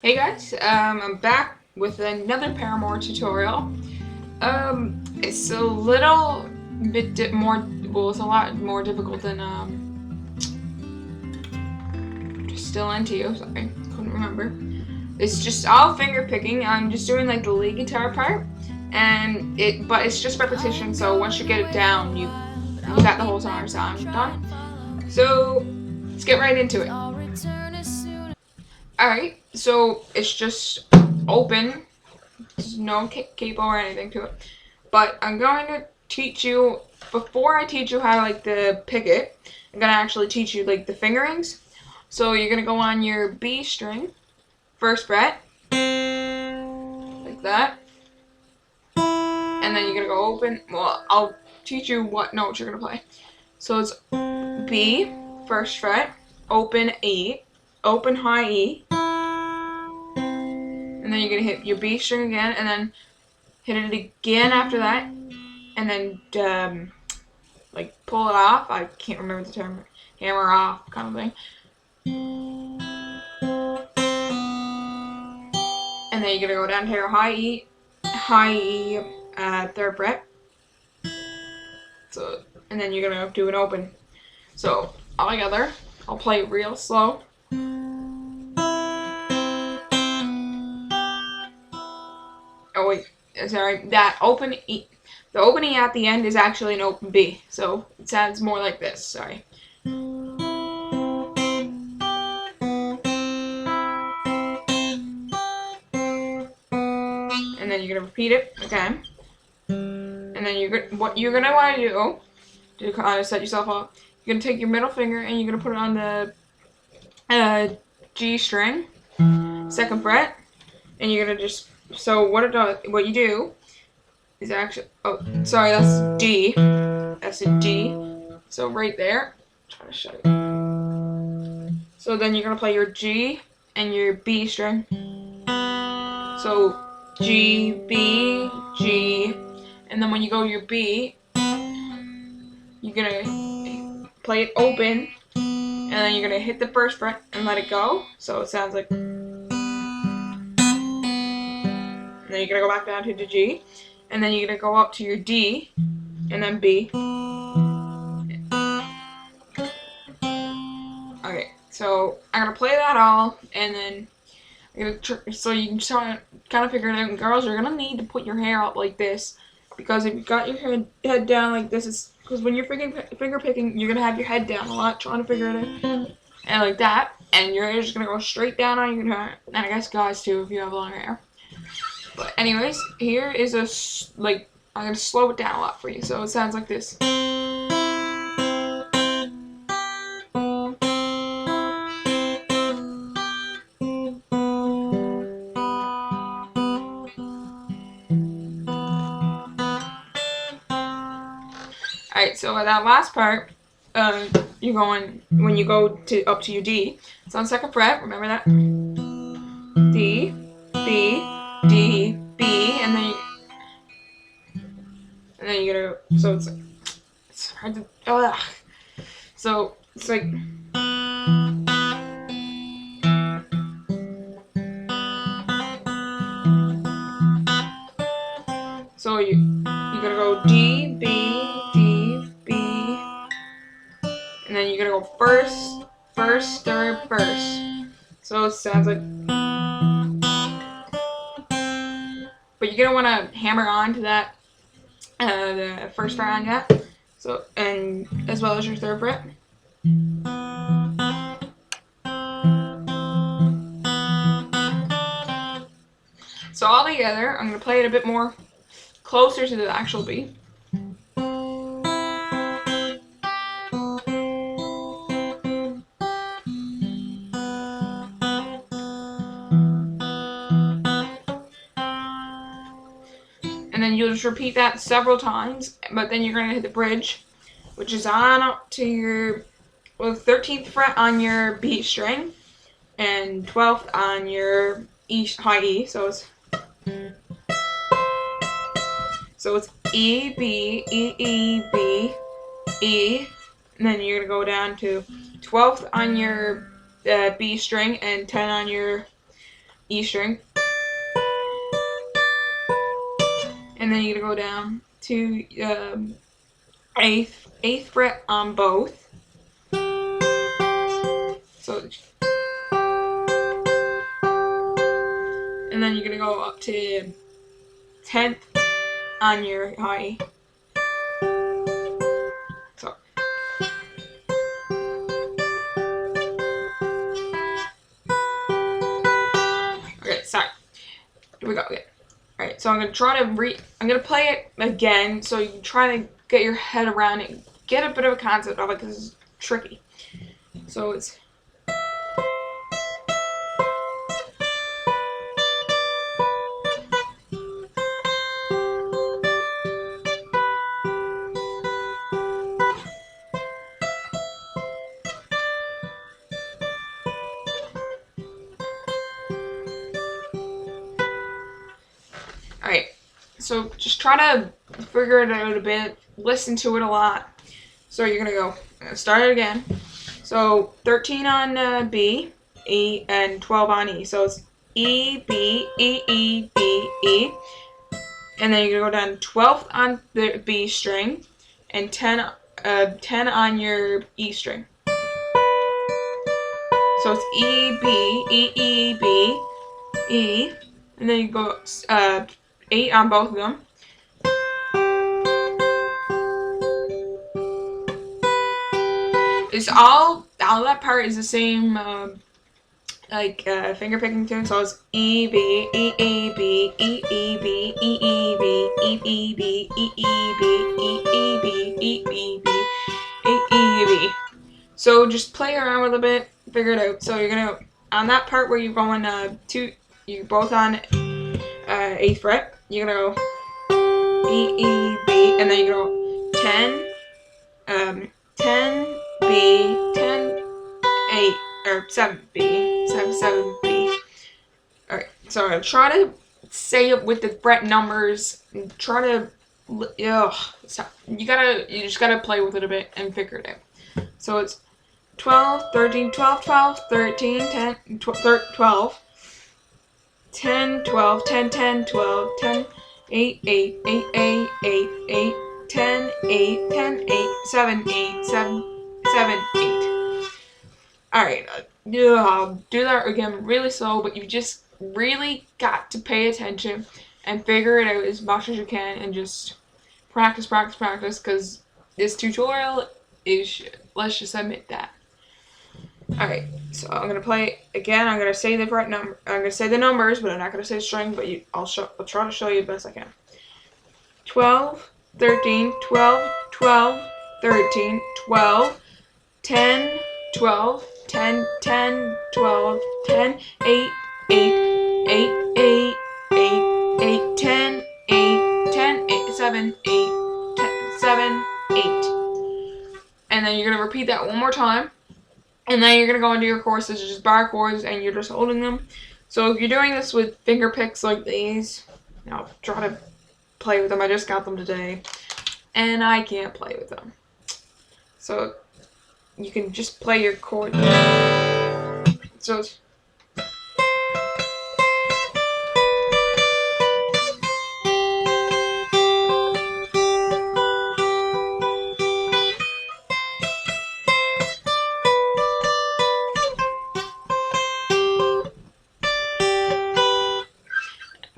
Hey guys, I'm back with another Paramore tutorial. It's a little bit more, well, it's a lot more difficult than, just still into you, sorry, couldn't remember. It's just all finger picking. I'm just doing like the lead guitar part, but it's just repetition, so once you get it down, you got the whole song done. So, let's get right into it. Alright, so it's just open. There's no capo or anything to it. But I'm going to teach you, before I teach you how to pick it, I'm going to actually teach you like the fingerings. So you're going to go on your B string, first fret, like that. And then you're going to go open. Well, I'll teach you what notes you're going to play. So it's B, first fret, open E, open high E. And then you're going to hit your B string again, and then hit it again after that, and then like pull it off. I can't remember the term. Hammer off kind of thing. And then you're gonna go down to your high E, third fret. So, and then you're gonna do an open. So all together, I'll play it real slow. Oh wait, sorry. That open E, the open E at the end is actually an open B, so it sounds more like this. Sorry. And then you're gonna repeat it again. And then what you're gonna want to do to kind of set yourself up, you're gonna take your middle finger and you're gonna put it on the G string, second fret, and you're gonna just, so what you do is actually, oh sorry, that's D, that's a D, so right there, try to show you. So then you're gonna play your G and your B string, so G, B, G, and then when you go to your B, you're gonna play it open, and then you're gonna hit the first fret and let it go, so it sounds like, and then you're gonna go back down to the G, and then you're gonna go up to your D, and then B. Okay, so I'm gonna play that all, and then so you can kind of figure it out. And girls, you're gonna need to put your hair up like this, because if you got your head down like this, it's because when you're finger picking, you're gonna have your head down a lot trying to figure it out, and like that, and your hair is just gonna go straight down on your hair. And I guess guys too, if you have long hair. But anyways, here is I'm gonna slow it down a lot for you, so it sounds like this. Alright, so that last part, you're going, when you go up to your D, it's on second fret, remember that? D, B, D, B, and then you're gonna, so it's hard to, so it's like, so you're gonna go D, B, D, B, and then you're gonna go first, third, first. So it sounds like, but you're gonna want to hammer on to that, the first fret on that. So, and as well as your third fret. So all together, I'm gonna play it a bit more closer to the actual beat. And then you'll just repeat that several times, but then you're going to hit the bridge, which is on up to your 13th fret on your B string, and 12th on your high E, so it's E, B, E, E, B, E, and then you're going to go down to 12th on your B string, and 10 on your E string. And then you're gonna go down to eighth fret on both. So, and then you're gonna go up to 10th on your high. So, okay, sorry. Here we go again. Alright, so I'm gonna try to I'm gonna play it again so you can try to get your head around it, get a bit of a concept of it because it's tricky. So it's alright. So just try to figure it out a bit, listen to it a lot. So you're gonna start it again. So 13 on B, E, and 12 on E. So it's E, B, E, E, B, E. And then you're gonna go down 12th on the B string, and 10 on your E string. So it's E, B, E, E, B, E. And then you go 8 on both of them. It's all that part is the same finger picking tune. So it's E B E E B E E B E E B E E B E E B E E B E E B E E B. So just play around with a bit, figure it out. So you're gonna on that part where you're going you're both on 8th fret. You're gonna go E E B, and then you go 10 B, 10 8 or 7 B, 7 B. All right, so I'm gonna try to say it with the fret numbers. And try to, you just gotta play with it a bit and figure it out. So it's 12, 13, 12, 12, 13, 10, 12, 10, 12, 10, 10, 12, 10, 8, 8, 8, 8, 8, 8, 10, 8, 10, 8, 7, 8, 7, 7, 8. Alright, I'll do that again really slow, but you just really got to pay attention and figure it out as much as you can and just practice, practice, practice, because this tutorial is shit. Let's just admit that. Alright, so I'm gonna play again. I'm gonna say the right number. I'm gonna say the numbers, but I'm not gonna say the string. But I'll try to show you the best I can. 12, 13, 12, 12, 13, 12, 10, 12, 10, 10, 12, 10, 8, 8, 8, 8, 8, 8, 10, 8, 10, 8, 7, 8, 10, 7, 8. And then you're gonna repeat that one more time. And then you're going to go into your chords, which is just bar chords, and you're just holding them. So if you're doing this with finger picks like these, I'll try to play with them. I just got them today, and I can't play with them. So you can just play your chords. So it's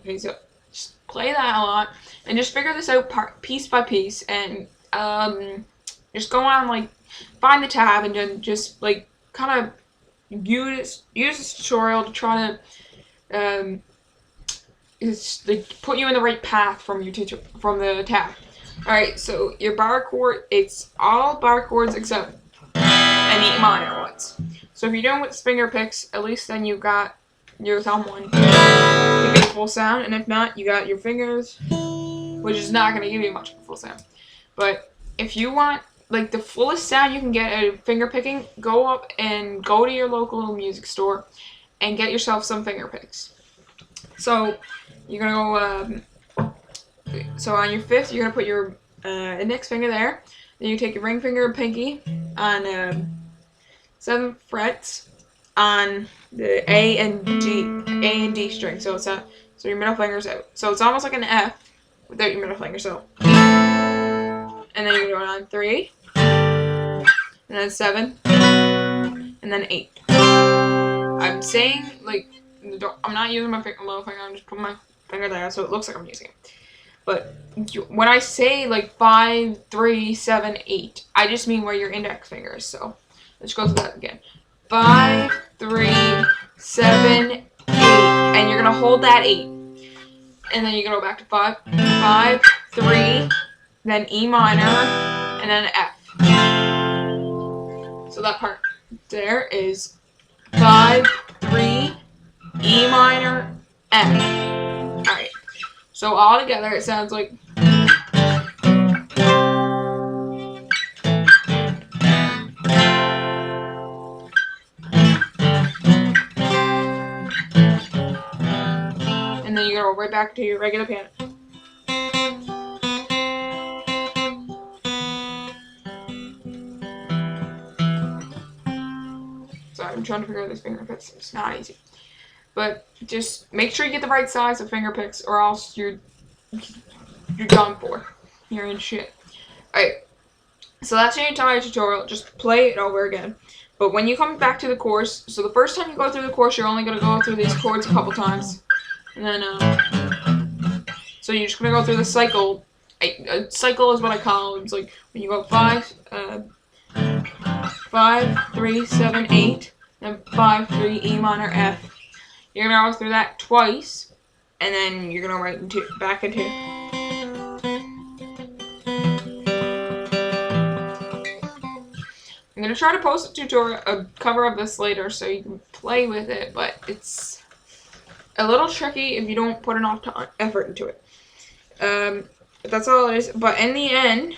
okay, so just play that a lot and just figure this out piece by piece, and just go on find the tab and then just kind of use this tutorial to try to put you in the right path from the tab. Alright, so your bar chord, it's all bar chords except any minor ones. So if you're doing with finger picks, at least then you got your thumb one. You get a full sound, and if not, you got your fingers, which is not going to give you much of a full sound. But if you want the fullest sound you can get out of finger picking, go to your local music store and get yourself some finger picks. So you're gonna go. So on your 5th, you're gonna put your index finger there. Then you take your ring finger and pinky on 7th frets on the A and D string. So it's out. So your middle finger's out. So it's almost like an F without your middle finger. So, and then you're going on 3, and then 7, and then 8. I'm saying like I'm not using my middle finger. I'm just putting my finger there so it looks like I'm using it. But when I say like 5, 3, 7, 8, I just mean where your index finger is. So let's go through that again. 5, 3, 7, 8, and you're gonna hold that 8, and then you're gonna go back to 5, 5, 3, then E minor, and then F. So that part there is 5, 3, E minor, F. Alright. So all together it sounds like and then you go right back to your regular piano. Sorry, I'm trying to figure out these finger picks. It's not easy. But just make sure you get the right size of finger picks or else you're done for. You're in shit. Alright. So that's your entire tutorial. Just play it over again. But when you come back to the course, so the first time you go through the course, you're only going to go through these chords a couple times. And then, so you're just going to go through the cycle. A cycle is what I call it. It's like when you go 5, 3, 7, 8, then 5, 3, E minor, F. You're going to go through that twice, and then you're going to write back into. I'm going to try to post a tutorial, a cover of this later so you can play with it, but it's a little tricky if you don't put enough effort into it. But that's all it is. But in the end,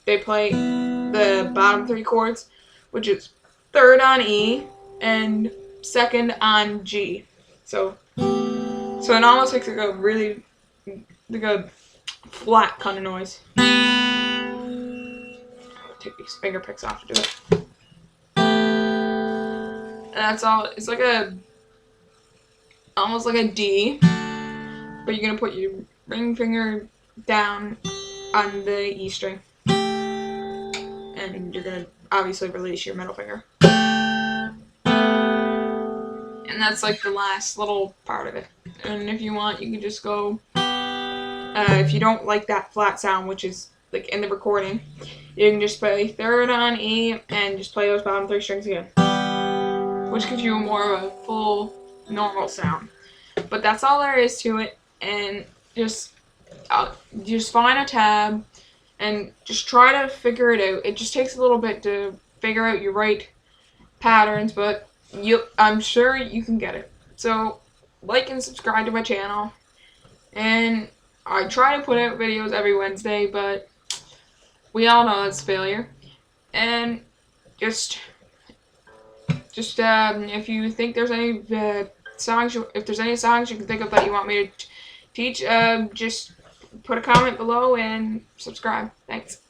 they play the bottom 3 chords, which is 3rd on E and 2nd on G. So it almost makes like a really like a flat kind of noise. Take these finger picks off to do it. And that's all. It's like almost like a D, but you're gonna put your ring finger down on the E string, and you're gonna obviously release your middle finger. And that's like the last little part of it. And if you want, you can just go, if you don't like that flat sound, which is like in the recording, you can just play 3rd on E and just play those bottom 3 strings again, which gives you more of a full normal sound. But that's all there is to it. And just find a tab and just try to figure it out. It just takes a little bit to figure out your right patterns, but I'm sure you can get it. So like and subscribe to my channel, and I try to put out videos every Wednesday, but we all know that's failure. And just if you think there's any songs, if there's any songs you can think of that you want me to teach, just put a comment below and subscribe. Thanks.